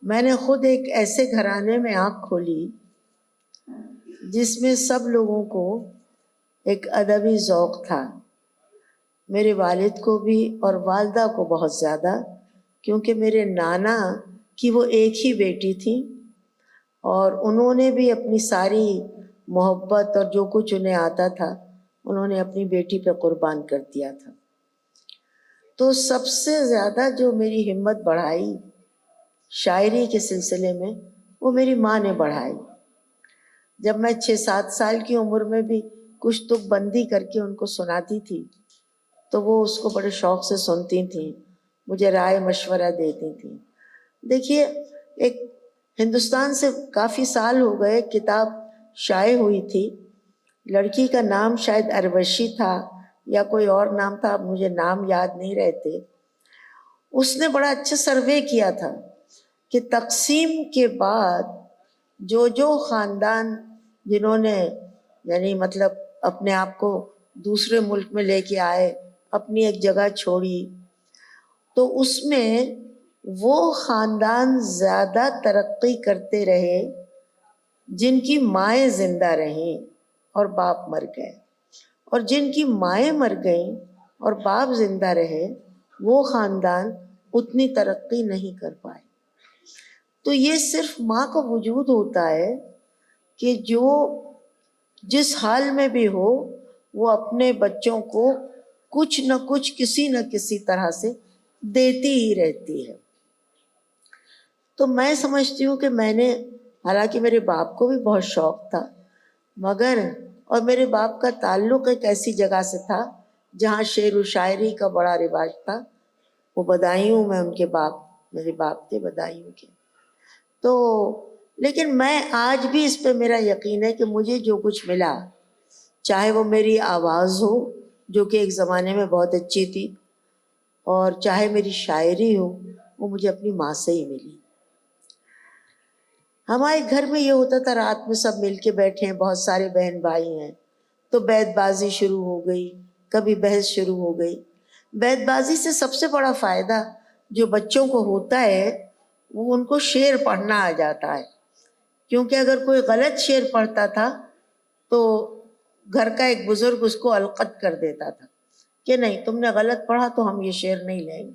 میں نے خود ایک ایسے گھرانے میں آنکھ کھولی جس میں سب لوگوں کو ایک ادبی ذوق تھا، میرے والد کو بھی اور والدہ کو بہت زیادہ، کیونکہ میرے نانا کی وہ ایک ہی بیٹی تھی اور انہوں نے بھی اپنی ساری محبت اور جو کچھ انہیں آتا تھا انہوں نے اپنی بیٹی پہ قربان کر دیا تھا۔ تو سب سے زیادہ جو میری ہمت بڑھائی شاعری کے سلسلے میں وہ میری ماں نے بڑھائی۔ جب میں 6-7 سال کی عمر میں بھی کچھ تک بندی کر کے ان کو سناتی تھی تو وہ اس کو بڑے شوق سے سنتی تھیں، مجھے رائے مشورہ دیتی تھیں۔ دیکھیے، ایک ہندوستان سے کافی سال ہو گئے، کتاب شائع ہوئی تھی، لڑکی کا نام شاید اروشی تھا یا کوئی اور نام تھا، اب مجھے نام یاد نہیں رہتے۔ اس نے بڑا اچھا سروے کیا تھا کہ تقسیم کے بعد جو خاندان جنہوں نے یعنی مطلب اپنے آپ کو دوسرے ملک میں لے کے آئے، اپنی ایک جگہ چھوڑی، تو اس میں وہ خاندان زیادہ ترقی کرتے رہے جن کی مائیں زندہ رہیں اور باپ مر گئے، اور جن کی مائیں مر گئیں اور باپ زندہ رہے وہ خاندان اتنی ترقی نہیں کر پائے۔ تو یہ صرف ماں کا وجود ہوتا ہے کہ جو جس حال میں بھی ہو وہ اپنے بچوں کو کچھ نہ کچھ کسی نہ کسی طرح سے دیتی ہی رہتی ہے۔ تو میں سمجھتی ہوں کہ میں نے، حالانکہ میرے باپ کو بھی بہت شوق تھا، مگر اور میرے باپ کا تعلق ایک ایسی جگہ سے تھا جہاں شعر و شاعری کا بڑا رواج تھا، وہ بدایوں میں ان کے باپ، میرے باپ کے بدایوں کے۔ تو لیکن میں آج بھی اس پہ میرا یقین ہے کہ مجھے جو کچھ ملا، چاہے وہ میری آواز ہو جو کہ ایک زمانے میں بہت اچھی تھی، اور چاہے میری شاعری ہو، وہ مجھے اپنی ماں سے ہی ملی۔ ہمارے گھر میں یہ ہوتا تھا، رات میں سب مل کے بیٹھے ہیں، بہت سارے بہن بھائی ہیں، تو بیت بازی شروع ہو گئی، کبھی بحث شروع ہو گئی۔ بیت بازی سے سب سے بڑا فائدہ جو بچوں کو ہوتا ہے وہ ان کو شعر پڑھنا آ جاتا ہے، کیونکہ اگر کوئی غلط شعر پڑھتا تھا تو گھر کا ایک بزرگ اس کو القت کر دیتا تھا کہ نہیں، تم نے غلط پڑھا تو ہم یہ شعر نہیں لیں گے۔